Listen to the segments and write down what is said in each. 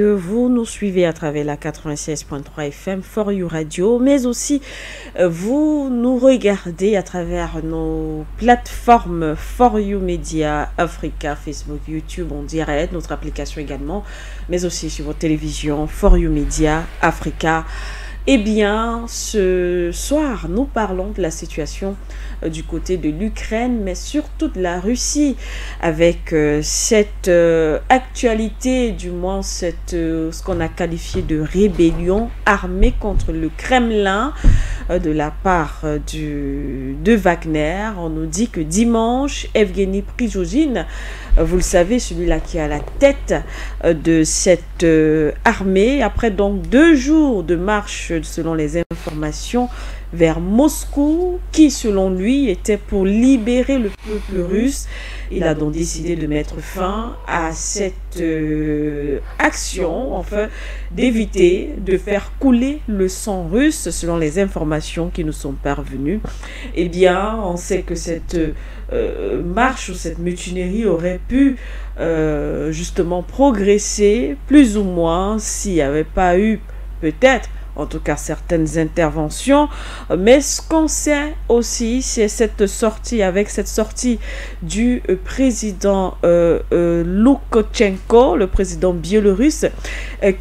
messieurs, vous nous suivez à travers la 96.3 FM For You Radio, mais aussi vous nous regardez à travers nos plateformes For You Media, Africa, Facebook, YouTube en direct, notre application également, mais aussi sur votre télévision For You Media, Africa. Eh bien, ce soir, nous parlons de la situation du côté de l'Ukraine, mais surtout de la Russie, avec cette actualité, du moins ce qu'on a qualifié de rébellion armée contre le Kremlin de la part de Wagner. On nous dit que dimanche, Evgeny Prigojine, vous le savez, celui-là qui est à la tête de cette armée, après donc 2 jours de marche, selon les informations, vers Moscou, qui selon lui était pour libérer le peuple russe. Il a donc décidé de mettre fin à cette action, enfin d'éviter de faire couler le sang russe, selon les informations qui nous sont parvenues. Eh bien, on sait que cette marche ou cette mutinerie aurait pu justement progresser plus ou moins s'il n'y avait pas eu peut-être en tout cas certaines interventions, mais ce qu'on sait aussi, c'est cette sortie du président Loukachenko, le président biélorusse,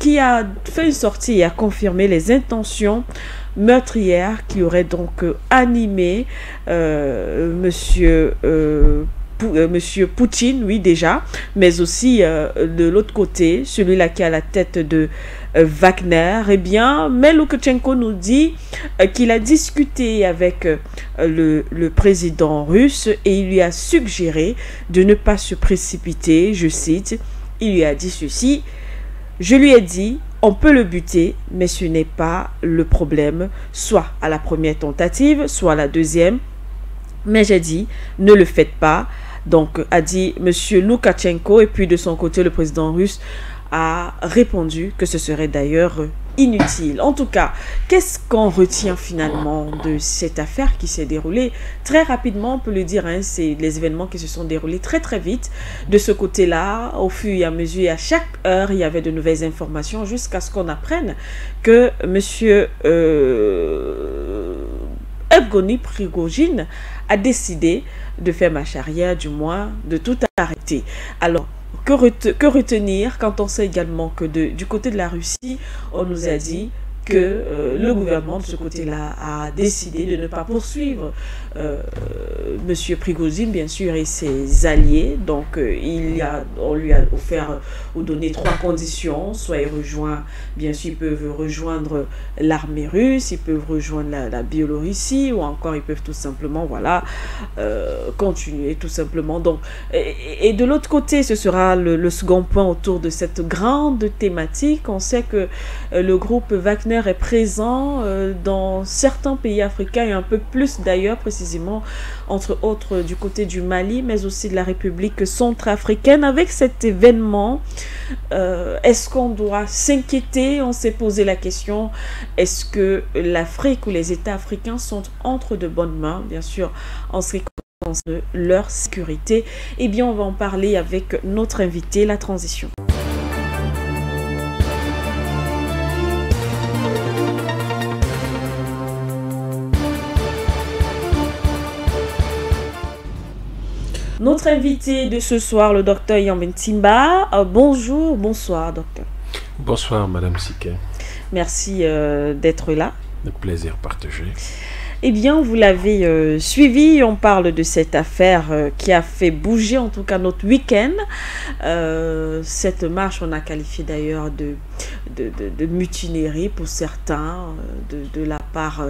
qui a fait une sortie et a confirmé les intentions meurtrières qui auraient donc animé Monsieur Poutine, oui déjà, mais aussi de l'autre côté, celui-là qui est à la tête de Wagner. Eh bien, mais Loukachenko nous dit qu'il a discuté avec le président russe et il lui a suggéré de ne pas se précipiter, je cite, il lui a dit ceci: je lui ai dit, on peut le buter, mais ce n'est pas le problème, soit à la première tentative, soit à la deuxième, mais j'ai dit, ne le faites pas. Donc, a dit M. Loukachenko, et puis de son côté, le président russe a répondu que ce serait d'ailleurs inutile. En tout cas, qu'est-ce qu'on retient finalement de cette affaire qui s'est déroulée très rapidement, on peut le dire, hein, c'est les événements qui se sont déroulés très très vite. De ce côté-là, au fur et à mesure, et à chaque heure, il y avait de nouvelles informations jusqu'à ce qu'on apprenne que M. Evgeny Prigojine a décidé de faire marche arrière, du moins de tout arrêter. Alors, que retenir quand on sait également que du côté de la Russie, on nous a dit que le gouvernement de ce côté-là a décidé de ne pas poursuivre Monsieur Prigojine, bien sûr, et ses alliés. Donc, on lui a offert ou donné 3 conditions. Soit il rejoint, bien sûr, ils peuvent rejoindre l'armée russe, ils peuvent rejoindre la Biélorussie, ou encore ils peuvent tout simplement, voilà, continuer tout simplement. Donc, et de l'autre côté, ce sera le second point autour de cette grande thématique. On sait que le groupe Wagner est présent dans certains pays africains et un peu plus d'ailleurs, précisément entre autres du côté du Mali, mais aussi de la République centrafricaine. Avec cet événement, est-ce qu'on doit s'inquiéter? On s'est posé la question, est-ce que l'Afrique ou les États africains sont entre de bonnes mains, bien sûr, en ce qui concerne leur sécurité? Eh bien, on va en parler avec notre invité, la transition. Notre invité de ce soir, le docteur Yambin Timba. Bonjour, bonsoir, docteur. Bonsoir, Madame Siké. Merci d'être là. Le plaisir partagé. Eh bien, vous l'avez suivi, on parle de cette affaire qui a fait bouger en tout cas notre week-end. Cette marche, on a qualifié d'ailleurs de mutinerie pour certains, de la part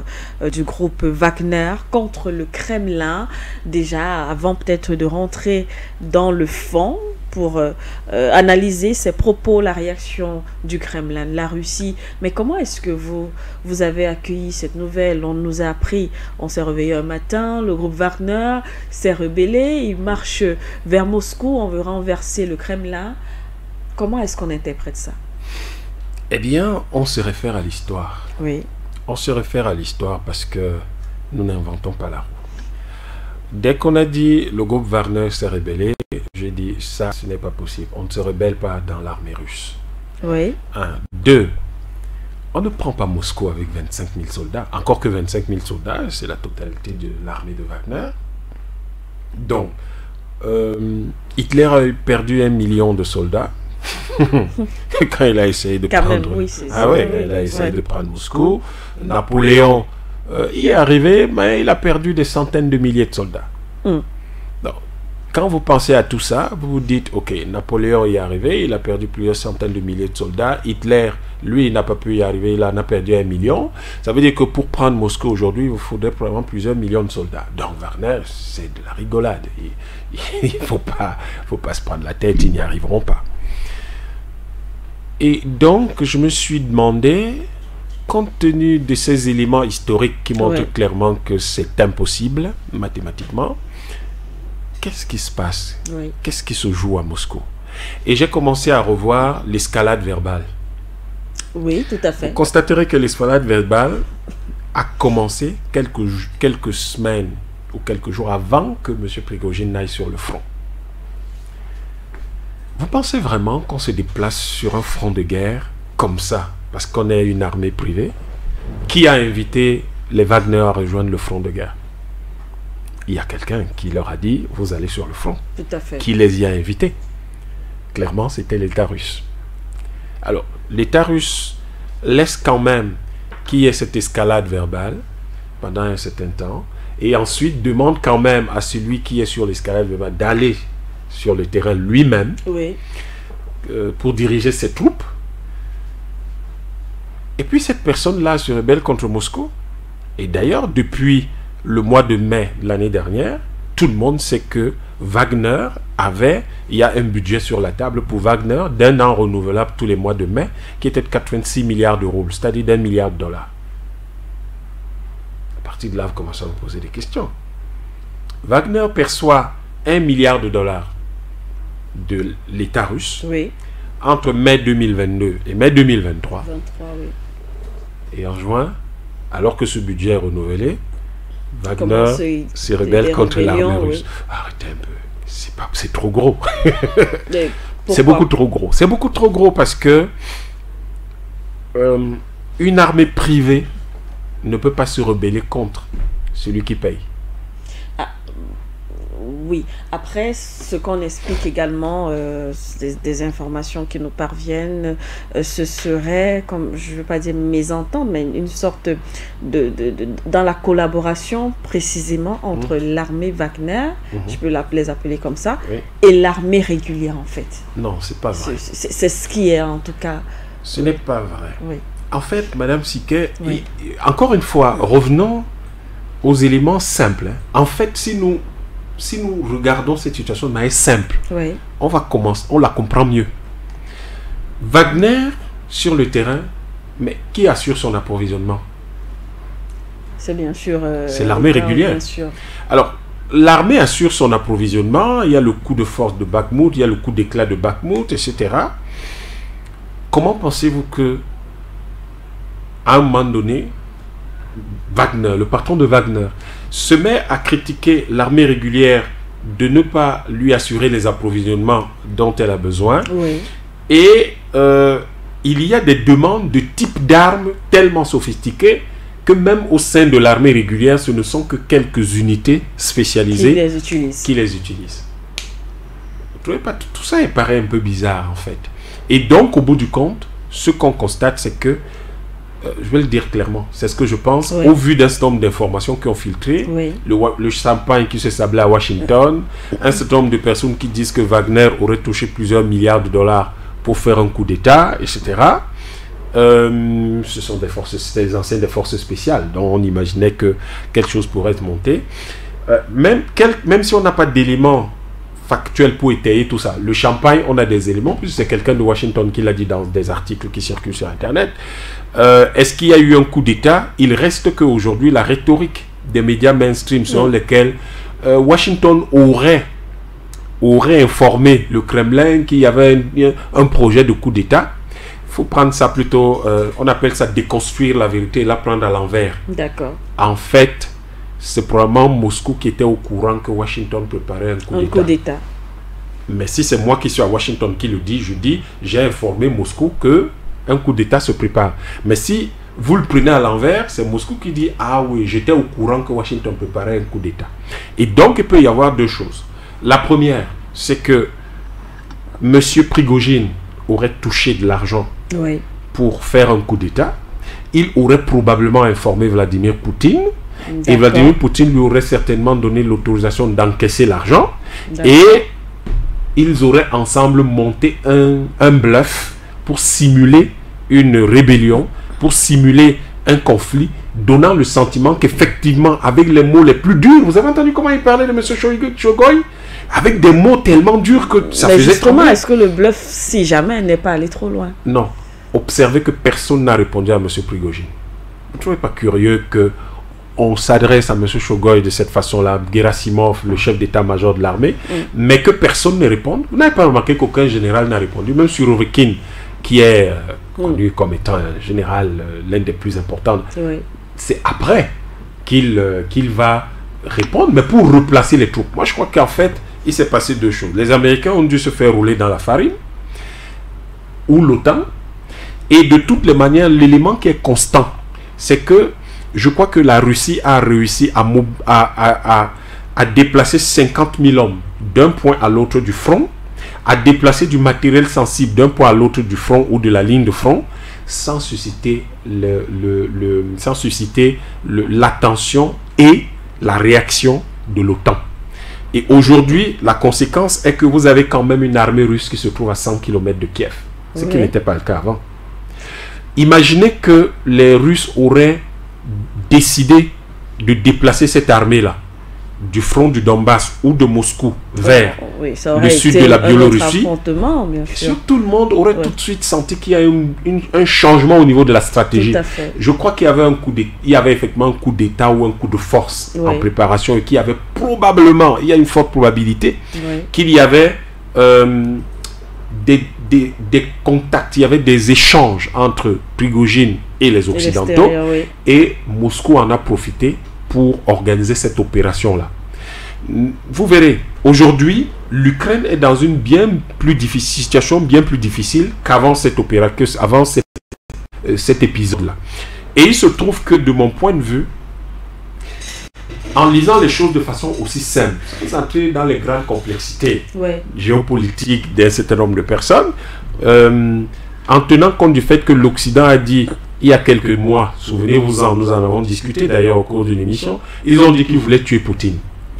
du groupe Wagner contre le Kremlin. Déjà, avant peut-être de rentrer dans le fond, pour analyser ces propos, la réaction du Kremlin, de la Russie. Mais comment est-ce que vous avez accueilli cette nouvelle? On nous a appris, on s'est réveillé un matin, le groupe Wagner s'est rebellé, il marche vers Moscou, on veut renverser le Kremlin. Comment est-ce qu'on interprète ça? Eh bien, on se réfère à l'histoire. Oui. On se réfère à l'histoire parce que nous n'inventons pas la roue. Dès qu'on a dit le groupe Wagner s'est rebellé, j'ai dit ça, ce n'est pas possible. On ne se rebelle pas dans l'armée russe. Oui. Un. Deux, on ne prend pas Moscou avec 25 000 soldats. Encore que 25 000 soldats, c'est la totalité de l'armée de Wagner. Donc, Hitler a perdu 1 million de soldats quand il a essayé de prendre... Même, oui, il a essayé de prendre Moscou. Napoléon y est arrivé, mais il a perdu des centaines de milliers de soldats. Donc, quand vous pensez à tout ça, vous vous dites, ok, Napoléon y est arrivé, il a perdu plusieurs centaines de milliers de soldats. Hitler, lui, il n'a pas pu y arriver, il en a perdu 1 million. Ça veut dire que pour prendre Moscou aujourd'hui, il vous faudrait probablement plusieurs millions de soldats. Donc Wagner, c'est de la rigolade. Il ne faut pas se prendre la tête, ils n'y arriveront pas. Et donc, je me suis demandé, compte tenu de ces éléments historiques qui montrent clairement que c'est impossible, mathématiquement, qu'est-ce qui se passe? Qu'est-ce qui se joue à Moscou? Et j'ai commencé à revoir l'escalade verbale. Oui, tout à fait. Vous constaterez que l'escalade verbale a commencé quelques semaines ou quelques jours avant que M. Prigojine n'aille sur le front. Vous pensez vraiment qu'on se déplace sur un front de guerre comme ça, parce qu'on est une armée privée? Qui a invité les Wagner à rejoindre le front de guerre? Il y a quelqu'un qui leur a dit, vous allez sur le front. Tout à fait. Qui les y a invités? Clairement, c'était l'État russe. Alors, l'État russe laisse quand même qu'il y ait cette escalade verbale pendant un certain temps, et ensuite demande quand même à celui qui est sur l'escalade verbale d'aller sur le terrain lui-même pour diriger ses troupes. Et puis cette personne-là se rebelle contre Moscou. Et d'ailleurs, depuis le mois de mai de l'année dernière, tout le monde sait que Wagner il y a un budget sur la table pour Wagner d'1 an renouvelable tous les mois de mai, qui était de 86 milliards de roubles, c'est-à-dire d'1 milliard de dollars. À partir de là, vous commencez à vous poser des questions. Wagner perçoit 1 milliard de dollars de l'État russe entre mai 2022 et mai 2023. Et en juin, alors que ce budget est renouvelé, Wagner se rebelle contre l'armée russe. Arrêtez un peu, c'est trop gros. C'est beaucoup trop gros. C'est beaucoup trop gros parce que une armée privée ne peut pas se rebeller contre celui qui paye. Oui, après, ce qu'on explique également, des informations qui nous parviennent, ce serait, comme je ne veux pas dire mésentente, mais une sorte dans la collaboration précisément entre l'armée Wagner, je peux les appeler comme ça, et l'armée régulière en fait. Non, c'est pas vrai. C'est ce qui est en tout cas... Ce n'est pas vrai. En fait, Madame Siquet, encore une fois, revenons aux éléments simples. En fait, si nous regardons cette situation de manière simple, on la comprend mieux. Wagner, sur le terrain, mais qui assure son approvisionnement? C'est bien sûr... c'est l'armée régulière. Bien sûr. Alors, l'armée assure son approvisionnement, il y a le coup de force de Bakhmout, il y a le coup d'éclat de Bakhmout, etc. Comment pensez-vous que, à un moment donné, Wagner, le patron de Wagner, se met à critiquer l'armée régulière de ne pas lui assurer les approvisionnements dont elle a besoin. Et il y a des demandes de type d'armes tellement sophistiquées que même au sein de l'armée régulière, ce ne sont que quelques unités spécialisées qui les utilisent. Vous trouvez pas, tout ça paraît un peu bizarre en fait. Et donc, au bout du compte, ce qu'on constate, c'est que je vais le dire clairement, c'est ce que je pense, au vu d'un certain nombre d'informations qui ont filtré, le champagne qui se sablait à Washington, un certain nombre de personnes qui disent que Wagner aurait touché plusieurs milliards de dollars pour faire un coup d'État, etc. Ce sont des anciennes des forces spéciales, dont on imaginait que quelque chose pourrait être monté. Même si on n'a pas d'éléments factuels pour étayer tout ça, le champagne, on a des éléments, puisque c'est quelqu'un de Washington qui l'a dit dans des articles qui circulent sur Internet. Est-ce qu'il y a eu un coup d'État? Il reste qu'aujourd'hui, la rhétorique des médias mainstream selon lesquels Washington aurait informé le Kremlin qu'il y avait un projet de coup d'État. Il faut prendre ça plutôt, on appelle ça déconstruire la vérité et la prendre à l'envers. D'accord. En fait, c'est probablement Moscou qui était au courant que Washington préparait un coup d'État. Mais si c'est moi qui suis à Washington qui le dit, je dis, j'ai informé Moscou qu'un coup d'État se prépare. Mais si vous le prenez à l'envers, c'est Moscou qui dit, ah oui, j'étais au courant que Washington préparait un coup d'État. Et donc, il peut y avoir deux choses. La première, c'est que M. Prigojine aurait touché de l'argent pour faire un coup d'État. Il aurait probablement informé Vladimir Poutine. Et Vladimir Poutine lui aurait certainement donné l'autorisation d'encaisser l'argent. Et ils auraient ensemble monté un bluff pour simuler une rébellion, pour simuler un conflit, donnant le sentiment qu'effectivement, avec les mots les plus durs, vous avez entendu comment il parlait de M. Shoigu, avec des mots tellement durs que ça faisait justement, est-ce que le bluff, si jamais, n'est pas allé trop loin? Non. Observez que personne n'a répondu à M. Prigojine. Vous ne trouvez pas curieux que on s'adresse à M. Shoigu de cette façon-là, Gerasimov, le chef d'état-major de l'armée, mais que personne ne réponde? Vous n'avez pas remarqué qu'aucun général n'a répondu, même Surovikin, qui est connu comme étant un général, l'un des plus importants. C'est après qu'il va répondre, mais pour replacer les troupes. Moi, je crois qu'en fait, il s'est passé deux choses. Les Américains ont dû se faire rouler dans la farine, ou l'OTAN, et de toutes les manières, l'élément qui est constant, c'est que je crois que la Russie a réussi à déplacer 50 000 hommes d'un point à l'autre du front, à déplacer du matériel sensible d'un point à l'autre du front ou de la ligne de front, sans susciter l'attention et la réaction de l'OTAN. Et aujourd'hui, la conséquence est que vous avez quand même une armée russe qui se trouve à 100 km de Kiev, ce qui n'était pas le cas avant. Imaginez que les Russes auraient décidé de déplacer cette armée-là du front du Donbass ou de Moscou vers le sud de la Biélorussie. Et sûr, tout le monde aurait tout de suite senti qu'il y a un changement au niveau de la stratégie. Je crois qu'il y avait effectivement un coup d'État ou un coup de force en préparation et qu'il y avait probablement, il y a une forte probabilité qu'il y avait des contacts, il y avait des échanges entre Prigojine et les Occidentaux, et Moscou en a profité pour organiser cette opération-là. Vous verrez, aujourd'hui, l'Ukraine est dans une situation bien plus difficile qu'avant cette opération, avant cet épisode-là. Et il se trouve que, de mon point de vue, en lisant les choses de façon aussi simple, sans entrer dans les grandes complexités géopolitiques d'un certain nombre de personnes, en tenant compte du fait que l'Occident a dit, il y a quelques mois, souvenez-vous-en, nous en avons discuté d'ailleurs au cours d'une émission, ils ont dit qu'ils voulaient tuer Poutine.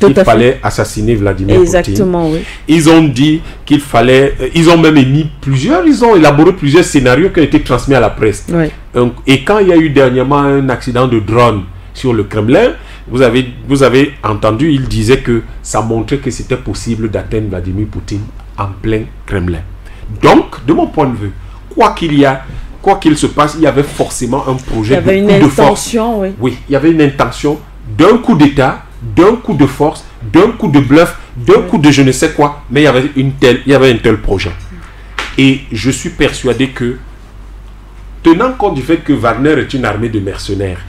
Il fallait assassiner Vladimir Poutine. Ils ont dit qu'il fallait... ils ont même ils ont élaboré plusieurs scénarios qui ont été transmis à la presse. Et quand il y a eu dernièrement un accident de drone sur le Kremlin, vous avez entendu, il disait que ça montrait que c'était possible d'atteindre Vladimir Poutine en plein Kremlin. Donc, de mon point de vue, quoi qu'il se passe, il y avait forcément un projet de coup de force. Oui, il y avait une intention d'un coup d'État, d'un coup de force, d'un coup de bluff, d'un coup de je ne sais quoi, mais il y avait un tel projet. Et je suis persuadé que, tenant compte du fait que Wagner est une armée de mercenaires,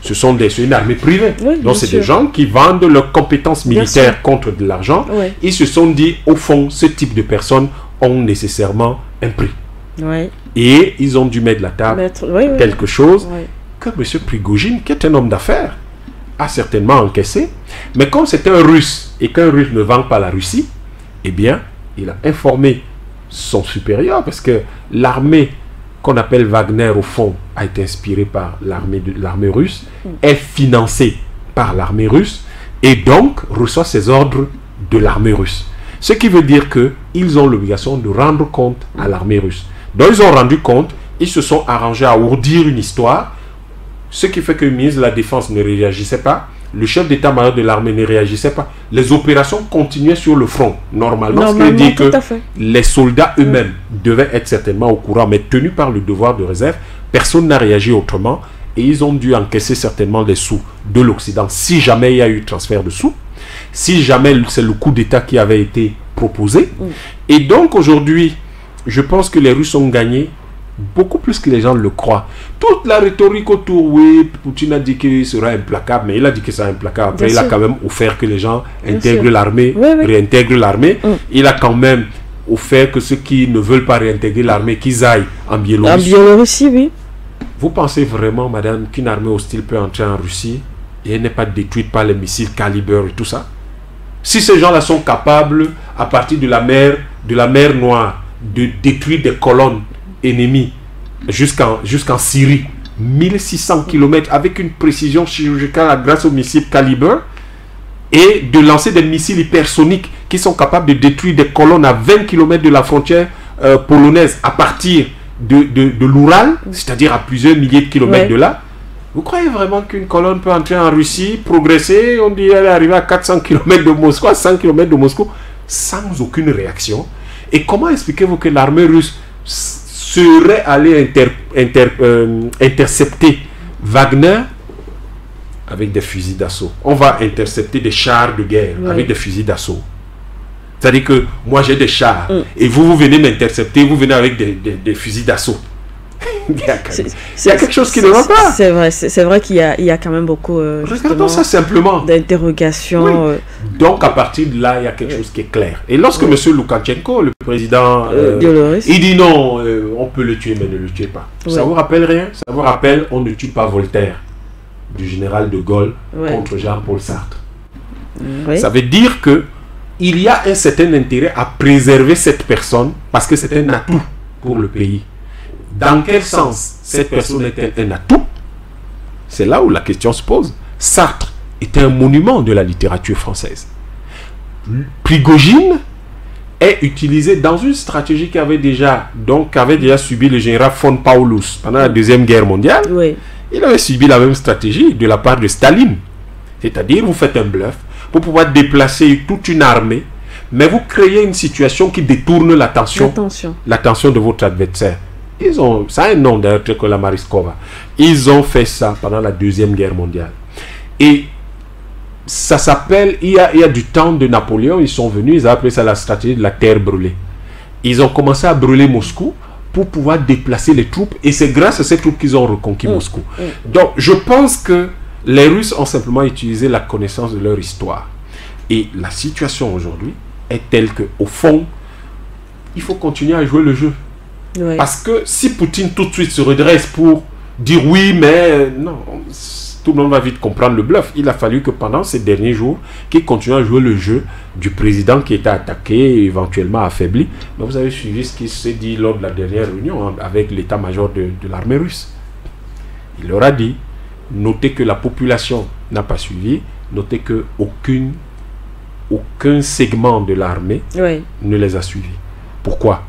c'est une armée privée. Donc c'est des gens qui vendent leurs compétences militaires contre de l'argent. Ils se sont dit, au fond, ce type de personnes ont nécessairement un prix. Et ils ont dû mettre de la table quelque chose que M. Prigojine, qui est un homme d'affaires, a certainement encaissé. Mais comme c'est un Russe et qu'un Russe ne vend pas la Russie, eh bien, il a informé son supérieur, parce que l'armée qu'on appelle Wagner, au fond, a été inspirée par l'armée russe, est financée par l'armée russe, et donc reçoit ses ordres de l'armée russe. Ce qui veut dire qu'ils ont l'obligation de rendre compte à l'armée russe. Donc ils ont rendu compte, ils se sont arrangés à ourdir une histoire, ce qui fait que le ministre de la Défense ne réagissait pas, le chef d'état-major de l'armée ne réagissait pas, les opérations continuaient sur le front, normalement, ce qui veut dire que les soldats eux-mêmes devaient être certainement au courant, mais tenus par le devoir de réserve, personne n'a réagi autrement, et ils ont dû encaisser certainement des sous de l'Occident, si jamais il y a eu transfert de sous, si jamais c'est le coup d'État qui avait été proposé. Et donc aujourd'hui, je pense que les Russes ont gagné Beaucoup plus que les gens le croient. Toute la rhétorique autour, oui, Poutine a dit qu'il sera implacable, mais il a dit qu'il sera implacable. Après, il a quand même offert que les gens intègrent l'armée, réintègrent l'armée. Il a quand même offert que ceux qui ne veulent pas réintégrer l'armée, qu'ils aillent en Biélorussie. En Biélorussie, oui. Vous pensez vraiment, madame, qu'une armée hostile peut entrer en Russie et elle n'est pas détruite par les missiles Calibre et tout ça? Si ces gens-là sont capables, à partir de la mer Noire, de détruire des colonnes ennemies jusqu'en Syrie, 1600 km avec une précision chirurgicale grâce aux missiles Calibre, et de lancer des missiles hypersoniques qui sont capables de détruire des colonnes à 20 km de la frontière polonaise à partir de l'Oural, c'est-à-dire à plusieurs milliers de kilomètres de là. Vous croyez vraiment qu'une colonne peut entrer en Russie, progresser, on dit elle est arrivée à 400 km de Moscou, à 100 km de Moscou, sans aucune réaction? Et comment expliquez-vous que l'armée russe serait allée intercepter Wagner avec des fusils d'assaut? On va intercepter des chars de guerre avec des fusils d'assaut. C'est-à-dire que moi j'ai des chars et vous venez m'intercepter, vous venez avec des fusils d'assaut. Il y a quelque chose qui ne va pas. C'est vrai qu'il y a quand même beaucoup regardons ça simplement d'interrogations. Donc à partir de là, il y a quelque chose qui est clair. Et lorsque M. Loukachenko, le président, il dit non, on peut le tuer, mais ne le tuez pas. Ça vous rappelle rien? Ça vous rappelle on ne tue pas Voltaire, du général de Gaulle contre Jean-Paul Sartre. Ça veut dire que il y a un certain intérêt à préserver cette personne parce que c'est un atout pour le pays. Dans quel sens cette personne est un atout? C'est là où la question se pose. Sartre était un monument de la littérature française. Prigogine est utilisé dans une stratégie qu'avait déjà subi le général von Paulus pendant la Deuxième Guerre mondiale. Il avait subi la même stratégie de la part de Staline. C'est-à-dire, vous faites un bluff pour pouvoir déplacer toute une armée, mais vous créez une situation qui détourne l'attention de votre adversaire. Ça a un nom d'ailleurs, que la Mariskova. Ils ont fait ça pendant la Deuxième Guerre mondiale. Et ça s'appelle, il y a du temps de Napoléon, ils sont venus, ils ont appelé ça la stratégie de la terre brûlée. Ils ont commencé à brûler Moscou pour pouvoir déplacer les troupes, et c'est grâce à ces troupes qu'ils ont reconquis Moscou. Donc je pense que les Russes ont simplement utilisé la connaissance de leur histoire. Et la situation aujourd'hui est telle qu'au fond, il faut continuer à jouer le jeu. Parce que si Poutine tout de suite se redresse pour dire oui, mais non, tout le monde va vite comprendre le bluff. Il a fallu que pendant ces derniers jours, qu'il continue à jouer le jeu du président qui était attaqué, éventuellement affaibli. Mais vous avez suivi ce qui s'est dit lors de la dernière réunion avec l'état-major de l'armée russe. Il leur a dit, notez que la population n'a pas suivi, notez que aucun segment de l'armée ne les a suivis. Pourquoi?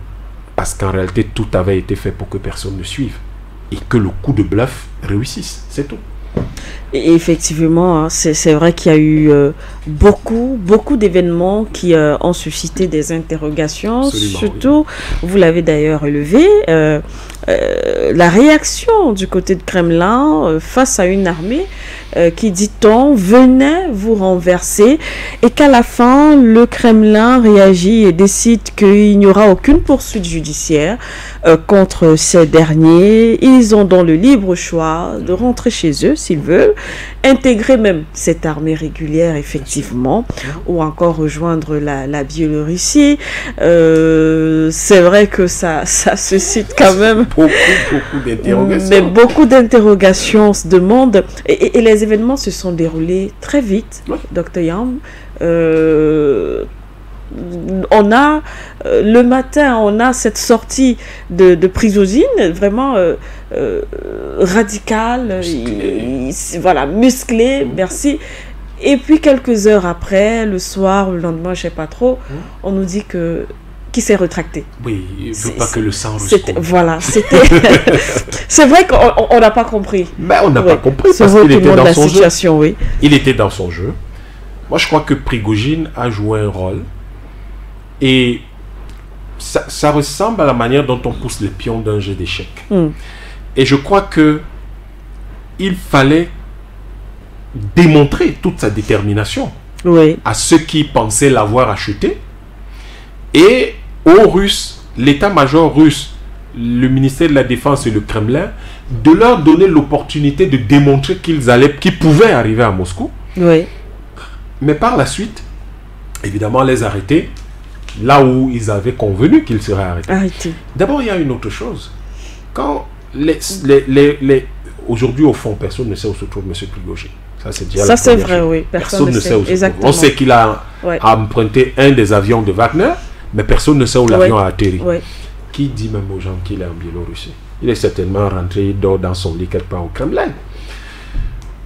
Parce qu'en réalité, tout avait été fait pour que personne ne suive. Et que le coup de bluff réussisse. C'est tout. Et effectivement, c'est vrai qu'il y a eu beaucoup d'événements qui ont suscité des interrogations. Absolument, surtout, vous l'avez d'ailleurs relevé, la réaction du côté de Kremlin face à une armée qui, dit-on, venait vous renverser, et qu'à la fin, le Kremlin réagit et décide qu'il n'y aura aucune poursuite judiciaire contre ces derniers. Ils ont donc le libre choix de rentrer chez eux s'ils veulent, intégrer même cette armée régulière, effectivement, ou encore rejoindre la Biélorussie. C'est vrai que ça suscite quand même beaucoup d'interrogations. Mais beaucoup d'interrogations se demandent, et les événements se sont déroulés très vite, Dr Yam. On a le matin, on a cette sortie de Prigogine vraiment radicale, voilà, musclée, merci. Et puis quelques heures après, le soir, le lendemain, je sais pas trop, on nous dit qu'il s'est rétracté. Oui, il ne veut pas que le sang ressorte. Voilà, c'était... C'est vrai qu'on n'a pas compris. Mais on n'a pas compris parce qu'il était dans son jeu. Oui. Il était dans son jeu. Moi, je crois que Prigogine a joué un rôle. Et ça ressemble à la manière dont on pousse les pions d'un jeu d'échecs. Et je crois que il fallait démontrer toute sa détermination à ceux qui pensaient l'avoir acheté. Et aux Russes, l'état-major russe le ministère de la Défense et le Kremlin, de leur donner l'opportunité de démontrer qu'ils pouvaient arriver à Moscou. Oui. Mais par la suite, évidemment, les arrêter là où ils avaient convenu qu'ils seraient arrêtés. D'abord, il y a une autre chose. Quand aujourd'hui, au fond, personne ne sait où se trouve M. Prigojine. Ça, c'est déjà c'est vrai, oui. Personne ne sait où se trouve. On sait qu'il a emprunté un des avions de Wagner, mais personne ne sait où l'avion a atterri. Oui. Qui dit même aux gens qu'il est en Biélorussie? Il est certainement rentré, il dort dans son lit quelque part au Kremlin.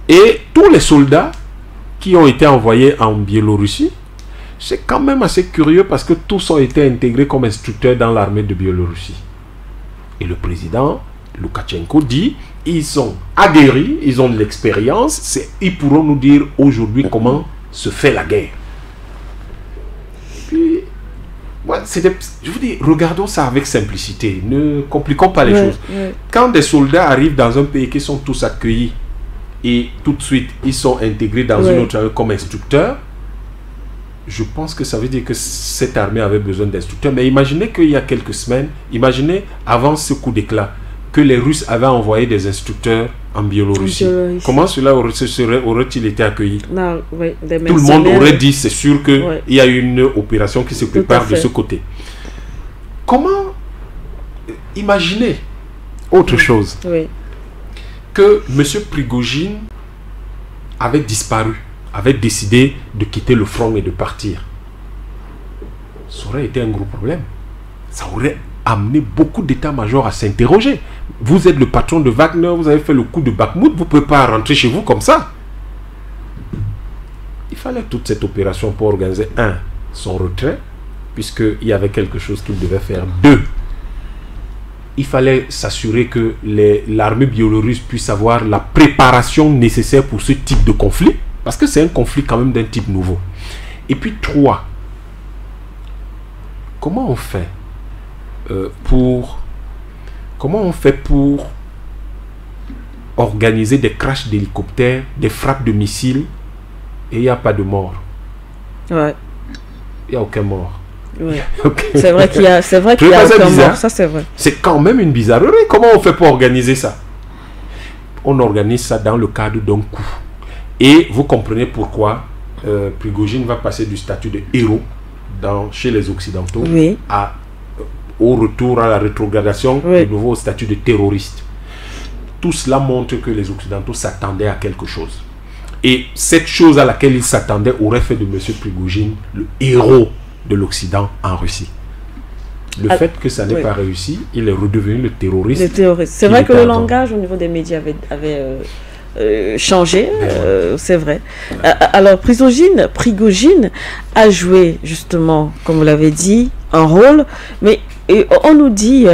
Et tous les soldats qui ont été envoyés en Biélorussie, c'est quand même assez curieux parce que tous ont été intégrés comme instructeurs dans l'armée de Biélorussie. Et le président Loukachenko dit, ils sont aguerris, ils ont de l'expérience, ils pourront nous dire aujourd'hui comment se fait la guerre. Puis, je vous dis, regardons ça avec simplicité, ne compliquons pas les choses. Quand des soldats arrivent dans un pays qui sont tous accueillis et tout de suite ils sont intégrés dans une autre armée comme instructeurs, je pense que ça veut dire que cette armée avait besoin d'instructeurs. Mais imaginez qu'il y a quelques semaines, imaginez avant ce coup d'éclat, que les Russes avaient envoyé des instructeurs en Biélorussie. Comment cela aurait-il été accueilli? Tout le monde aurait dit, c'est sûr qu'il y a une opération qui se prépare de ce côté. Comment imaginer autre chose que M. Prigojine avait disparu, avait décidé de quitter le front et de partir? Ça aurait été un gros problème. Ça aurait amené beaucoup d'états-majors à s'interroger. Vous êtes le patron de Wagner, vous avez fait le coup de Bakhmout, vous ne pouvez pas rentrer chez vous comme ça. Il fallait toute cette opération pour organiser, son retrait, puisqu'il y avait quelque chose qu'il devait faire. 2, il fallait s'assurer que l'armée biélorusse puisse avoir la préparation nécessaire pour ce type de conflit, parce que c'est un conflit quand même d'un type nouveau. Et puis 3, comment on fait pour organiser des crashs d'hélicoptères, des frappes de missiles et il n'y a pas de mort? Il n'y a aucun mort. C'est vrai qu'il y a, aucun mort. Ça, c'est vrai. C'est quand même une bizarrerie. Comment on fait pour organiser ça? On organise ça dans le cadre d'un coup. Et vous comprenez pourquoi Prigojine va passer du statut de héros chez les Occidentaux au retour à la rétrogradation, de nouveau au statut de terroriste. Tout cela montre que les Occidentaux s'attendaient à quelque chose. Et cette chose à laquelle ils s'attendaient aurait fait de M. Prigojine le héros de l'Occident en Russie. Le fait que ça n'ait pas réussi, il est redevenu le terroriste. C'est vrai que le langage au niveau des médias avait changé, c'est vrai. Alors, Prigojine a joué, justement, comme vous l'avez dit, un rôle, mais on nous dit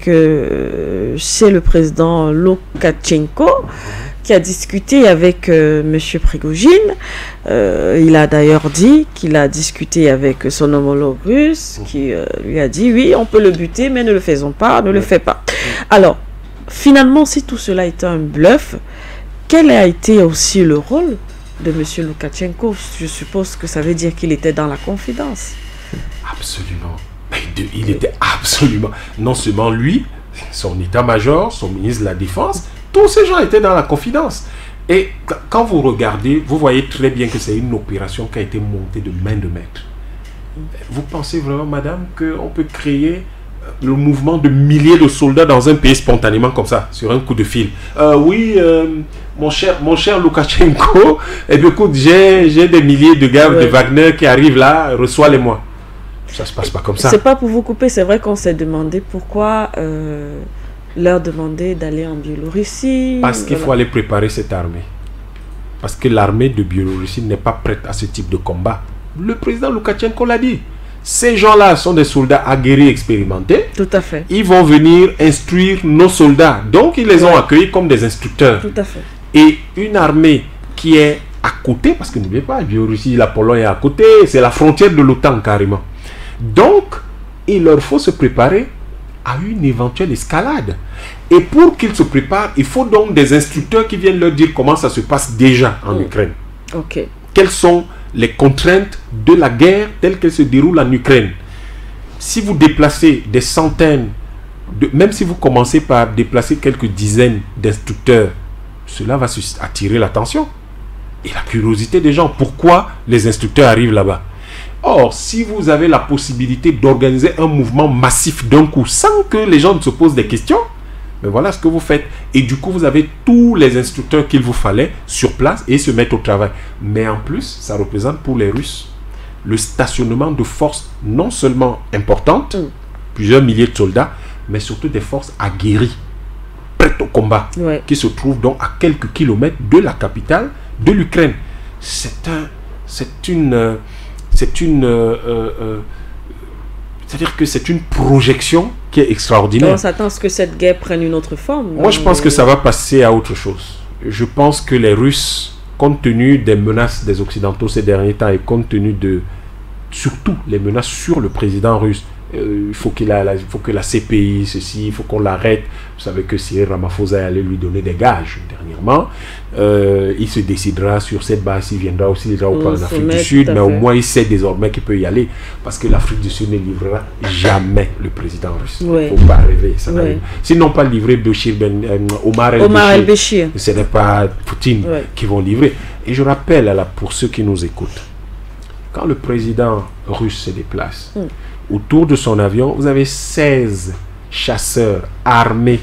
que c'est le président Loukachenko qui a discuté avec M. Prigojine. Il a d'ailleurs dit qu'il a discuté avec son homologue russe, qui lui a dit, oui, on peut le buter, mais ne le faisons pas, ne le fais pas. Alors, finalement, si tout cela était un bluff, quel a été aussi le rôle de M. Loukachenko? Je suppose que ça veut dire qu'il était dans la confidence. Absolument. Il était absolument... Non seulement lui, son état-major, son ministre de la Défense, tous ces gens étaient dans la confidence. Et quand vous regardez, vous voyez très bien que c'est une opération qui a été montée de main de maître. Vous pensez vraiment, madame, qu'on peut créer le mouvement de milliers de soldats dans un pays spontanément comme ça, sur un coup de fil? Mon cher Loukachenko, écoute, j'ai des milliers de gars de Wagner qui arrivent là, reçois-les-moi. Ça se passe pas comme ça. C'est pas pour vous couper, c'est vrai qu'on s'est demandé pourquoi leur demander d'aller en Biélorussie. Parce qu'il faut aller préparer cette armée. Parce que l'armée de Biélorussie n'est pas prête à ce type de combat. Le président Loukachenko l'a dit. Ces gens-là sont des soldats aguerris, expérimentés. Tout à fait. Ils vont venir instruire nos soldats. Donc, ils les ont accueillis comme des instructeurs. Tout à fait. Et une armée qui est à côté, parce que n'oubliez pas, Biélorussie, la Pologne est à côté, c'est la frontière de l'OTAN carrément. Donc, il leur faut se préparer à une éventuelle escalade. Et pour qu'ils se préparent, il faut donc des instructeurs qui viennent leur dire comment ça se passe déjà en Ukraine. Quelles sont les contraintes de la guerre telle qu'elle se déroule en Ukraine. Si vous déplacez des centaines même si vous commencez par déplacer quelques dizaines d'instructeurs, cela va attirer l'attention et la curiosité des gens. Pourquoi les instructeurs arrivent là-bas? Or, si vous avez la possibilité d'organiser un mouvement massif d'un coup, sans que les gens ne se posent des questions, mais voilà ce que vous faites. Et du coup, vous avez tous les instructeurs qu'il vous fallait sur place et se mettre au travail. Mais en plus, ça représente pour les Russes le stationnement de forces non seulement importantes, plusieurs milliers de soldats, mais surtout des forces aguerries, prêtes au combat, qui se trouvent donc à quelques kilomètres de la capitale de l'Ukraine. C'est-à-dire que c'est une projection qui est extraordinaire. On s'attend à ce que cette guerre prenne une autre forme. Moi, je pense que ça va passer à autre chose. Je pense que les Russes, compte tenu des menaces des Occidentaux ces derniers temps et compte tenu de surtout les menaces sur le président russe, il faut que la CPI, ceci, il faut qu'on l'arrête. Vous savez que Cyril Ramaphosa allait lui donner des gages dernièrement. Il se décidera sur cette base s'il viendra aussi ou pas en Afrique du Sud, mais au moins il sait désormais qu'il peut y aller parce que l'Afrique du Sud ne livrera jamais le président russe. Il ne faut pas rêver. S'ils n'ont pas livré Omar el-Béchir, ce n'est pas Poutine qui vont livrer. Et je rappelle pour ceux qui nous écoutent, quand le président russe se déplace, autour de son avion, vous avez 16 chasseurs armés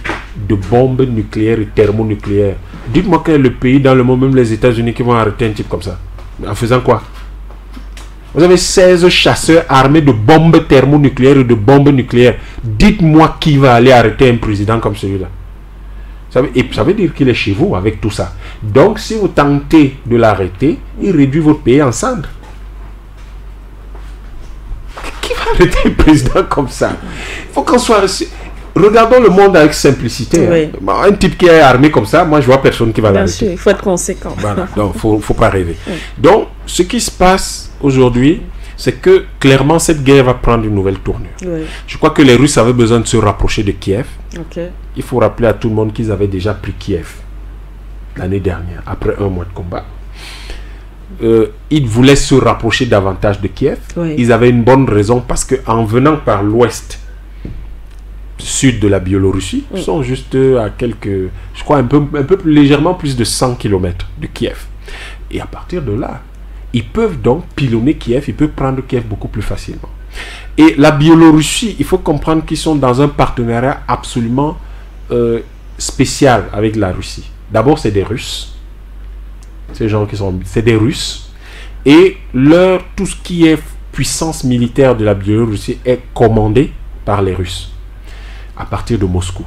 de bombes nucléaires et thermonucléaires. Dites-moi quel est le pays dans le monde, même les États-Unis, qui vont arrêter un type comme ça. En faisant quoi? Vous avez 16 chasseurs armés de bombes thermonucléaires et de bombes nucléaires. Dites-moi qui va aller arrêter un président comme celui-là. Et ça veut dire qu'il est chez vous avec tout ça. Donc, si vous tentez de l'arrêter, il réduit votre pays en cendres. Qui va arrêter un président comme ça? Il faut qu'on soit... Regardons le monde avec simplicité. Un type qui est armé comme ça, moi je vois personne qui va l'arrêter. Bien sûr, il faut être conséquent. Voilà, donc il ne faut pas rêver. Donc, ce qui se passe aujourd'hui, c'est que clairement cette guerre va prendre une nouvelle tournure. Je crois que les Russes avaient besoin de se rapprocher de Kiev. Il faut rappeler à tout le monde qu'ils avaient déjà pris Kiev l'année dernière, après un mois de combat. Ils voulaient se rapprocher davantage de Kiev. Ils avaient une bonne raison parce qu'en venant par l'ouest sud de la Biélorussie, ils sont juste à quelques, je crois un peu légèrement plus de 100 km de Kiev. Et à partir de là, ils peuvent donc pilonner Kiev, ils peuvent prendre Kiev beaucoup plus facilement. Et la Biélorussie, il faut comprendre qu'ils sont dans un partenariat absolument spécial avec la Russie. D'abord, c'est des Russes. Ces gens c'est des Russes. Et tout ce qui est puissance militaire de la Biélorussie est commandé par les Russes à partir de Moscou.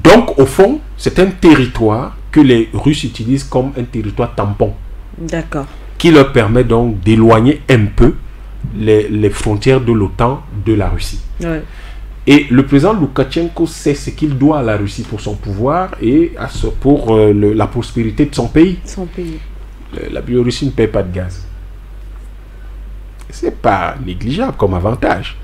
Donc, au fond, c'est un territoire que les Russes utilisent comme un territoire tampon. D'accord. Qui leur permet donc d'éloigner un peu les frontières de l'OTAN de la Russie. Et le président Loukachenko sait ce qu'il doit à la Russie pour son pouvoir et pour la prospérité de son pays. La Biélorussie ne paye pas de gaz. C'est pas négligeable comme avantage.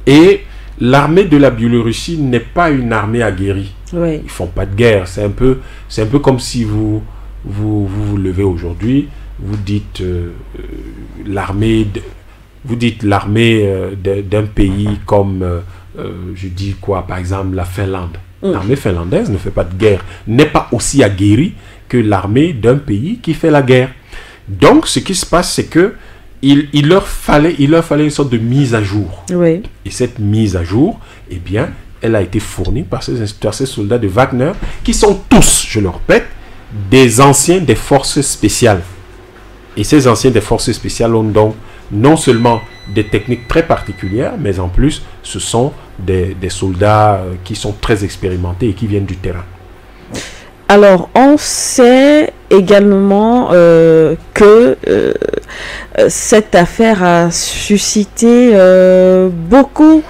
Et l'armée de la Biélorussie n'est pas une armée aguerrie. Ils font pas de guerre. C'est un peu comme si vous levez aujourd'hui, vous dites l'armée d'un pays comme je dis quoi, par exemple la Finlande. L'armée finlandaise ne fait pas de guerre, n'est pas aussi aguerrie que l'armée d'un pays qui fait la guerre. Donc ce qui se passe, c'est que il leur fallait une sorte de mise à jour. Et cette mise à jour, eh bien, elle a été fournie par ces soldats de Wagner qui sont tous, je le répète, des anciens des forces spéciales. Et ces anciens des forces spéciales ont donc non seulement des techniques très particulières, mais en plus, ce sont des soldats qui sont très expérimentés et qui viennent du terrain. Alors, on sait également que cette affaire a suscité beaucoup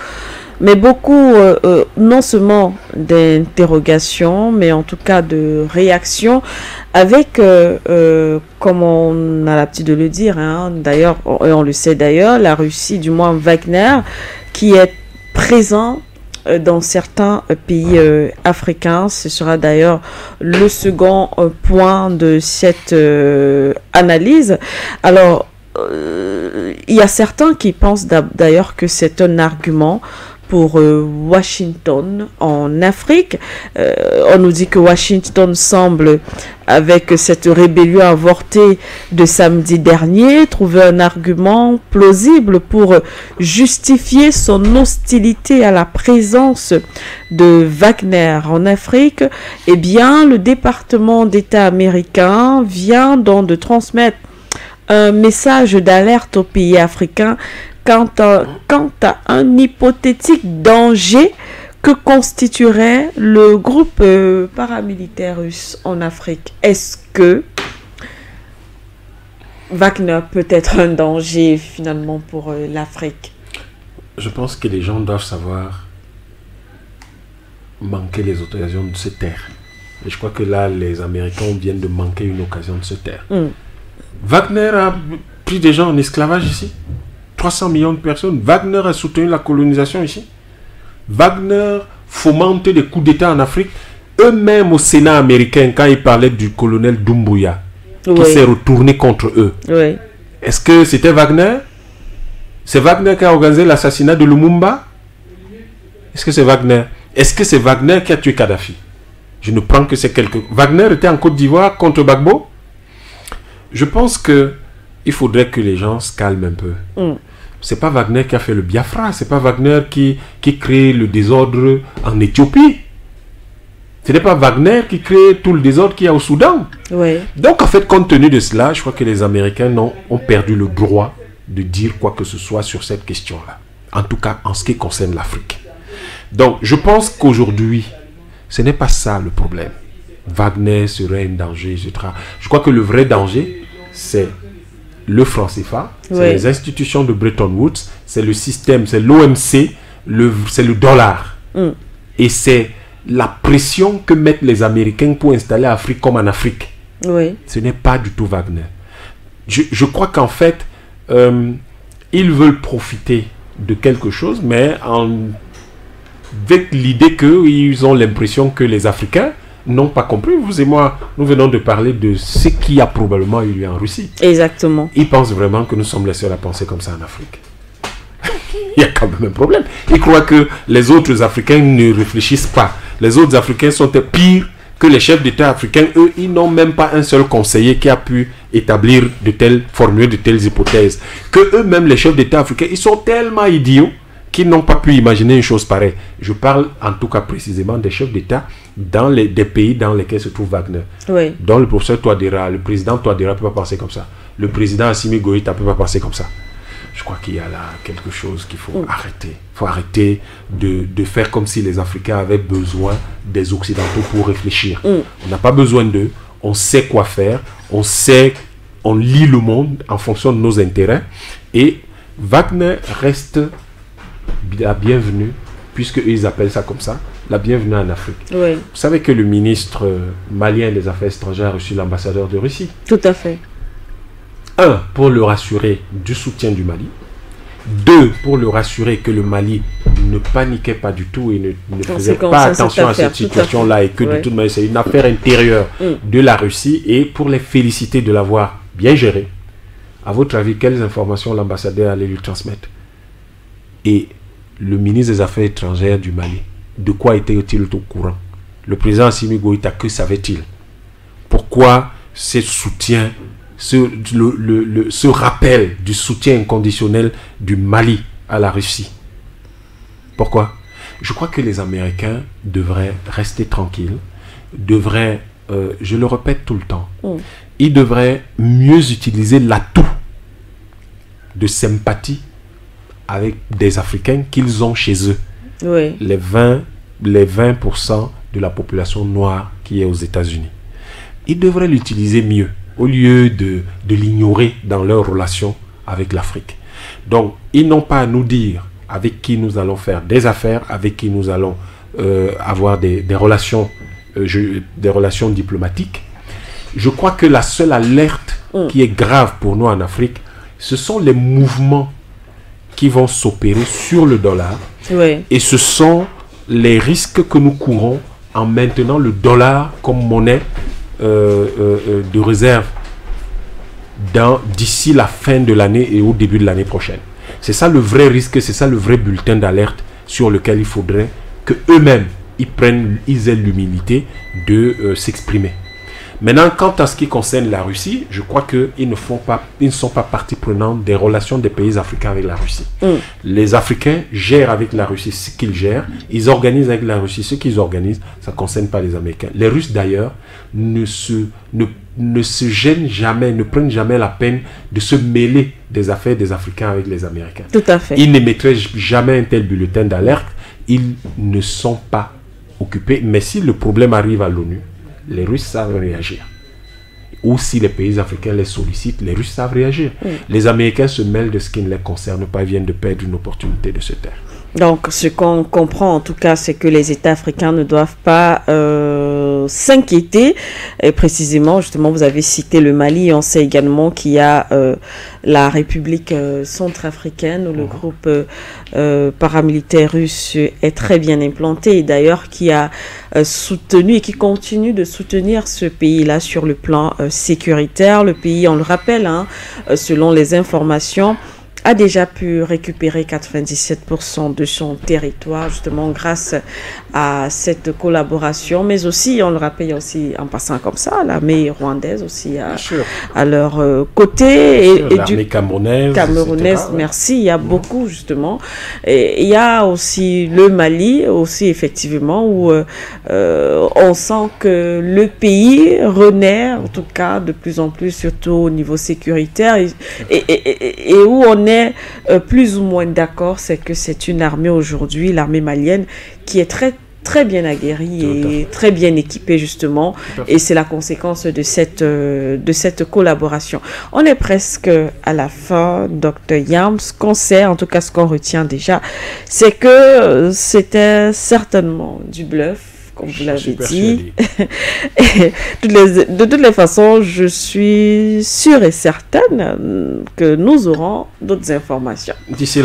non seulement d'interrogations, mais en tout cas de réactions avec, comme on a l'habitude de le dire, d'ailleurs, on le sait d'ailleurs, la Russie, du moins Wagner, qui est présent dans certains pays africains. Ce sera d'ailleurs le second point de cette analyse. Alors, il y a certains qui pensent d'ailleurs que c'est un argument pour Washington en Afrique. On nous dit que Washington semble, avec cette rébellion avortée de samedi dernier, trouver un argument plausible pour justifier son hostilité à la présence de Wagner en Afrique. Eh bien, le département d'État américain vient donc de transmettre un message d'alerte aux pays africains quant à un hypothétique danger que constituerait le groupe paramilitaire russe en Afrique. Est-ce que Wagner peut être un danger finalement pour l'Afrique? Je pense que les gens doivent savoir manquer les occasions de se taire. Et je crois que là, les Américains viennent de manquer une occasion de se taire. Wagner a pris des gens en esclavage ici. 300 millions de personnes. Wagner a soutenu la colonisation ici. Wagner fomente des coups d'État en Afrique. Eux-mêmes au Sénat américain, quand ils parlaient du colonel Doumbouya, qui s'est retourné contre eux. Oui. Est-ce que c'était Wagner? C'est Wagner qui a organisé l'assassinat de Lumumba? Est-ce que c'est Wagner? Est-ce que c'est Wagner qui a tué Kadhafi? Je ne prends que c'est quelques... Wagner était en Côte d'Ivoire contre Gbagbo? Je pense que il faudrait que les gens se calment un peu. C'est pas Wagner qui a fait le Biafra, c'est pas Wagner qui crée le désordre en Éthiopie. Ce n'est pas Wagner qui crée tout le désordre qu'il y a au Soudan. Oui. Donc en fait, compte tenu de cela, je crois que les Américains ont perdu le droit de dire quoi que ce soit sur cette question-là. En tout cas, en ce qui concerne l'Afrique. Donc je pense qu'aujourd'hui, ce n'est pas ça le problème. Wagner serait un danger, etc. Je crois que le vrai danger, c'est le franc CFA, c'est les institutions de Bretton Woods, c'est le système, c'est l'OMC, c'est le dollar. Et c'est la pression que mettent les Américains pour installer l'Afrique comme en Afrique. Ce n'est pas du tout Wagner. Je crois qu'en fait, ils veulent profiter de quelque chose, mais avec l'idée qu'ils ont l'impression que les Africains n'ont pas compris. Vous et moi, nous venons de parler de ce qui a probablement eu lieu en Russie. Exactement. Ils pensent vraiment que nous sommes les seuls à penser comme ça en Afrique. Il y a quand même un problème. Ils croient que les autres Africains ne réfléchissent pas. Les autres Africains sont pires que les chefs d'État africains. Eux, ils n'ont même pas un seul conseiller qui a pu établir formuler de telles hypothèses. Que eux-mêmes, les chefs d'État africains, ils sont tellement idiots qu'ils n'ont pas pu imaginer une chose pareille. Je parle en tout cas précisément des chefs d'État des pays dans lesquels se trouve Wagner. Donc le professeur Touadéra, le président Touadéra ne peut pas penser comme ça. Le président Assimi Goïta ne peut pas penser comme ça. Je crois qu'il y a là quelque chose qu'il faut arrêter. Il faut arrêter de faire comme si les Africains avaient besoin des Occidentaux pour réfléchir. On n'a pas besoin d'eux. On sait quoi faire. On lit le monde en fonction de nos intérêts. Et Wagner reste la bienvenue, puisque ils appellent ça comme ça, la bienvenue en Afrique. Vous savez que le ministre malien des Affaires étrangères a reçu l'ambassadeur de Russie. Tout à fait. 1, pour le rassurer du soutien du Mali. 2, pour le rassurer que le Mali ne paniquait pas du tout et ne faisait pas attention à cette situation-là et que de toute manière c'est une affaire intérieure de la Russie, et pour les féliciter de l'avoir bien géré. À votre avis, quelles informations l'ambassadeur allait lui transmettre? Et le ministre des Affaires étrangères du Mali, de quoi était-il au courant? Le président Assimi Goïta, que savait-il? Pourquoi ce soutien, ce rappel du soutien inconditionnel du Mali à la Russie? Pourquoi? Je crois que les Américains devraient rester tranquilles, devraient, je le répète tout le temps, ils devraient mieux utiliser l'atout de sympathie avec des Africains qu'ils ont chez eux. Les 20% de la population noire qui est aux États-Unis. Ils devraient l'utiliser mieux, au lieu de l'ignorer dans leur relation avec l'Afrique. Donc, ils n'ont pas à nous dire avec qui nous allons faire des affaires, avec qui nous allons avoir des relations diplomatiques. Je crois que la seule alerte qui est grave pour nous en Afrique, ce sont les mouvements qui vont s'opérer sur le dollar. Et ce sont les risques que nous courons en maintenant le dollar comme monnaie de réserve d'ici la fin de l'année et au début de l'année prochaine. C'est ça le vrai risque, c'est ça le vrai bulletin d'alerte sur lequel il faudrait que eux-mêmes ils aient l'humilité de s'exprimer. Maintenant, quant à ce qui concerne la Russie, je crois qu'ils ne sont pas partie prenante des relations des pays africains avec la Russie. Les Africains gèrent avec la Russie ce qu'ils gèrent, ils organisent avec la Russie ce qu'ils organisent, ça ne concerne pas les Américains. Les Russes d'ailleurs ne se gênent jamais, ne prennent jamais la peine de se mêler des affaires des Africains avec les Américains. Tout à fait. Ils n'émettraient jamais un tel bulletin d'alerte, ils ne sont pas occupés, mais si le problème arrive à l'ONU, les Russes savent réagir. Ou si les pays africains les sollicitent, les Russes savent réagir. Les Américains se mêlent de ce qui ne les concerne pas, viennent de perdre une opportunité de se taire. Donc, ce qu'on comprend en tout cas, c'est que les États africains ne doivent pas s'inquiéter. Et précisément, justement, vous avez cité le Mali. On sait également qu'il y a la République centrafricaine où le groupe paramilitaire russe est très bien implanté. Et d'ailleurs, qui a soutenu et qui continue de soutenir ce pays-là sur le plan sécuritaire. Le pays, on le rappelle, selon les informations, a déjà pu récupérer 97% de son territoire, justement grâce à cette collaboration. Mais aussi, on le rappelle aussi, en passant comme ça, l'armée rwandaise aussi à leur côté. Et l'armée camerounaise, merci. Il y a beaucoup, justement. Et il y a aussi le Mali, aussi, effectivement, où on sent que le pays renaît, en tout cas, de plus en plus, surtout au niveau sécuritaire, et où on est plus ou moins d'accord, c'est que c'est une armée aujourd'hui, l'armée malienne, qui est très bien aguerrie et très bien équipée justement, et c'est la conséquence de cette collaboration. On est presque à la fin, Dr Yam. Ce qu'on sait, en tout cas ce qu'on retient déjà, c'est que c'était certainement du bluff, comme vous l'avez dit. De toutes les façons, je suis sûre et certaine que nous aurons d'autres informations. D'ici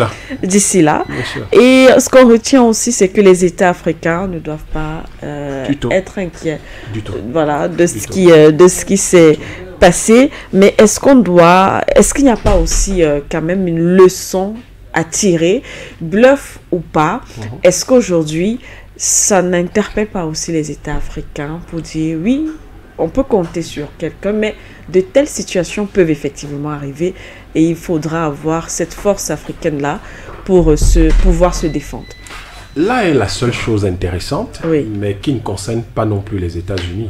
là. Et ce qu'on retient aussi, c'est que les États africains ne doivent pas être inquiets de ce qui s'est passé. Mais est-ce qu'il n'y a pas aussi quand même une leçon à tirer, bluff ou pas? Est-ce qu'aujourd'hui, ça n'interpelle pas aussi les États africains pour dire oui, on peut compter sur quelqu'un, mais de telles situations peuvent effectivement arriver et il faudra avoir cette force africaine-là pour pouvoir se défendre. Là est la seule chose intéressante, mais qui ne concerne pas non plus les États-Unis.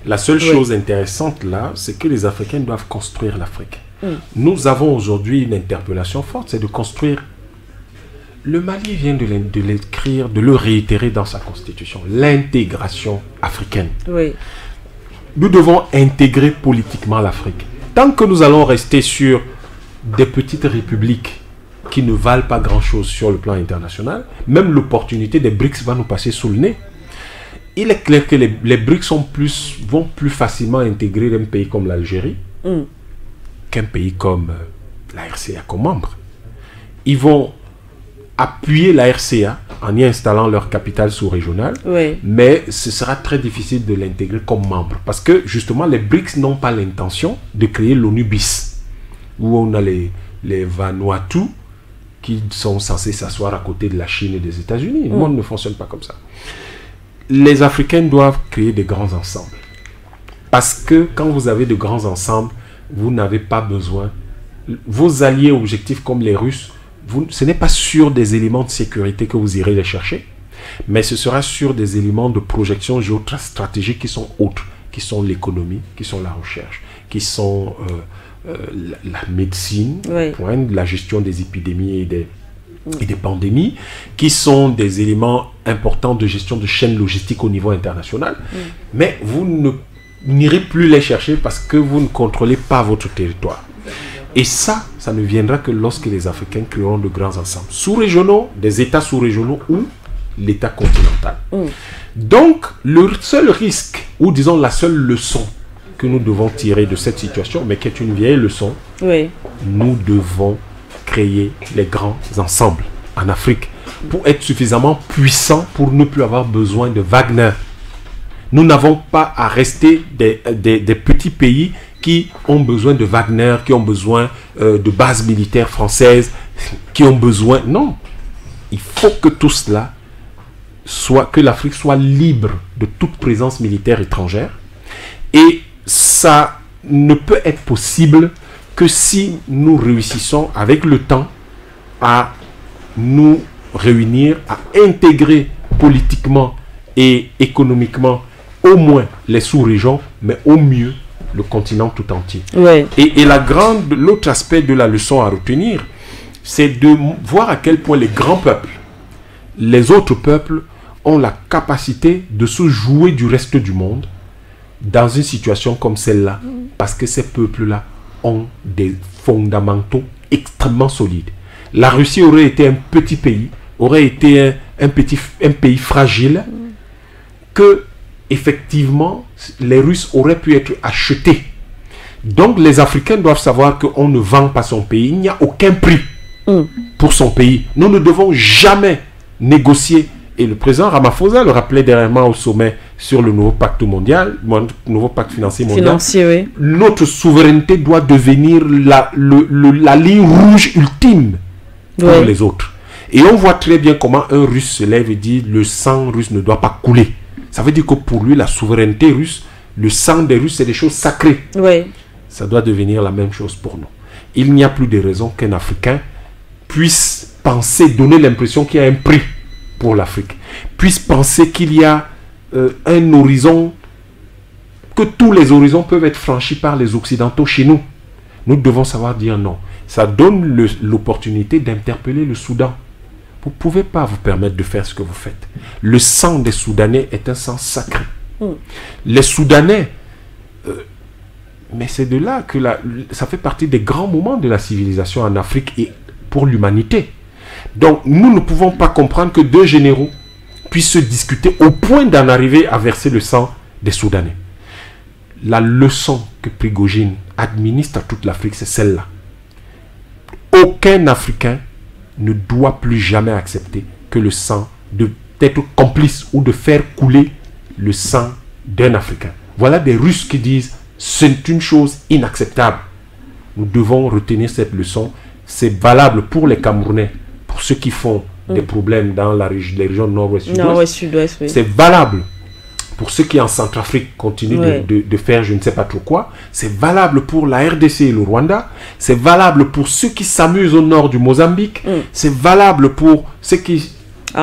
La seule chose intéressante là, c'est que les Africains doivent construire l'Afrique. Nous avons aujourd'hui une interpellation forte, c'est de construire. Le Mali vient de l'écrire, de le réitérer dans sa constitution, l'intégration africaine. Nous devons intégrer politiquement l'Afrique. Tant que nous allons rester sur des petites républiques qui ne valent pas grand-chose sur le plan international, même l'opportunité des BRICS va nous passer sous le nez. Il est clair que les BRICS vont plus facilement intégrer un pays comme l'Algérie qu'un pays comme la RCA comme membre. Ils vont appuyer la RCA en y installant leur capitale sous-régionale, mais ce sera très difficile de l'intégrer comme membre parce que justement les BRICS n'ont pas l'intention de créer l'ONU bis où on a les Vanuatu qui sont censés s'asseoir à côté de la Chine et des États-Unis. Le monde ne fonctionne pas comme ça. Les Africains doivent créer des grands ensembles parce que quand vous avez de grands ensembles, vous n'avez pas besoin. Vos alliés objectifs comme les Russes, ce n'est pas sur des éléments de sécurité que vous irez les chercher, mais ce sera sur des éléments de projection géostratégique qui sont autres, qui sont l'économie, qui sont la recherche, qui sont la médecine, la gestion des épidémies et des pandémies, qui sont des éléments importants de gestion de chaînes logistiques au niveau international, mais vous n'irez plus les chercher parce que vous ne contrôlez pas votre territoire. Et ça ne viendra que lorsque les Africains créeront de grands ensembles sous-régionaux, des États sous-régionaux ou l'État continental. Donc, le seul risque, ou disons la seule leçon que nous devons tirer de cette situation, mais qui est une vieille leçon, nous devons créer les grands ensembles en Afrique pour être suffisamment puissants pour ne plus avoir besoin de Wagner. Nous n'avons pas à rester des petits pays qui ont besoin de Wagner, qui ont besoin de bases militaires françaises, qui ont besoin... Non. il faut que tout cela soit, que l'Afrique soit libre de toute présence militaire étrangère. Et ça ne peut être possible que si nous réussissons avec le temps à nous réunir, à intégrer politiquement et économiquement au moins les sous-régions, mais au mieux le continent tout entier. Ouais. Et l'autre aspect de la leçon à retenir, c'est de voir à quel point les grands peuples, les autres peuples, ont la capacité de se jouer du reste du monde dans une situation comme celle-là, parce que ces peuples-là ont des fondamentaux extrêmement solides. La Russie aurait été un petit pays, aurait été un pays fragile, que effectivement les Russes auraient pu être achetés. Donc les Africains doivent savoir qu'on ne vend pas son pays, il n'y a aucun prix pour son pays. Nous ne devons jamais négocier. Et le président Ramaphosa le rappelait dernièrement au sommet sur le nouveau pacte mondial, nouveau pacte financier mondial. Oui. Notre souveraineté doit devenir la ligne rouge ultime pour les autres. Et on voit très bien comment un Russe se lève et dit le sang russe ne doit pas couler. Ça veut dire que pour lui, la souveraineté russe, le sang des Russes, c'est des choses sacrées. Oui. Ça doit devenir la même chose pour nous. Il n'y a plus de raison qu'un Africain puisse penser, donner l'impression qu'il y a un prix pour l'Afrique, puisse penser qu'il y a un horizon, que tous les horizons peuvent être franchis par les Occidentaux chez nous. Nous devons savoir dire non. Ça donne l'opportunité d'interpeller le Soudan. Vous ne pouvez pas vous permettre de faire ce que vous faites. Le sang des Soudanais est un sang sacré. Les Soudanais, mais c'est de là que ça fait partie des grands moments de la civilisation en Afrique et pour l'humanité. Donc, nous ne pouvons pas comprendre que deux généraux puissent se discuter au point d'en arriver à verser le sang des Soudanais. La leçon que Prigojine administre à toute l'Afrique, c'est celle-là. Aucun Africain ne doit plus jamais accepter que le sang, d'être complice ou de faire couler le sang d'un Africain. Voilà des Russes qui disent c'est une chose inacceptable. Nous devons retenir cette leçon. C'est valable pour les Camerounais, pour ceux qui font des problèmes dans les régions nord-ouest, sud-ouest. Oui. C'est valable pour ceux qui en Centrafrique continuent de faire je ne sais pas trop quoi. C'est valable pour la RDC et le Rwanda. C'est valable pour ceux qui s'amusent au nord du Mozambique. C'est valable pour ceux qui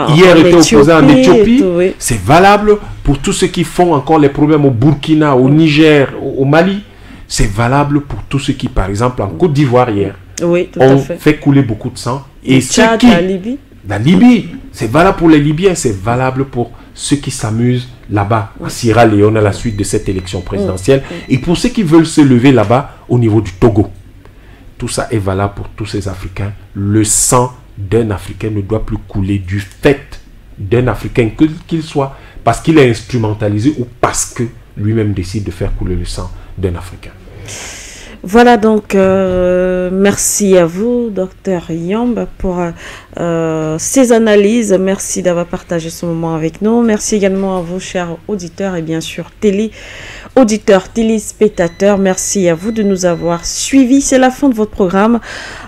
hier étaient opposés en Éthiopie. C'est valable pour tous ceux qui font encore les problèmes au Burkina, au Niger, au Mali. C'est valable pour tous ceux qui, par exemple, en Côte d'Ivoire hier, ont fait couler beaucoup de sang. Et ceux qui... La Libye, c'est valable pour les Libyens, c'est valable pour ceux qui s'amusent là-bas, à Sierra Leone, à la suite de cette élection présidentielle, et pour ceux qui veulent se lever là-bas, au niveau du Togo. Tout ça est valable pour tous ces Africains. Le sang d'un Africain ne doit plus couler du fait d'un Africain, qu'il soit parce qu'il est instrumentalisé ou parce que lui-même décide de faire couler le sang d'un Africain. Voilà donc, merci à vous, Dr Yomb, pour ces analyses. Merci d'avoir partagé ce moment avec nous. Merci également à vous, chers auditeurs et bien sûr auditeurs, téléspectateurs. Merci à vous de nous avoir suivis. C'est la fin de votre programme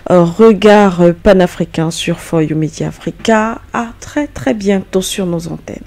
Regard panafricain sur For You Media Africa. À très très bientôt sur nos antennes.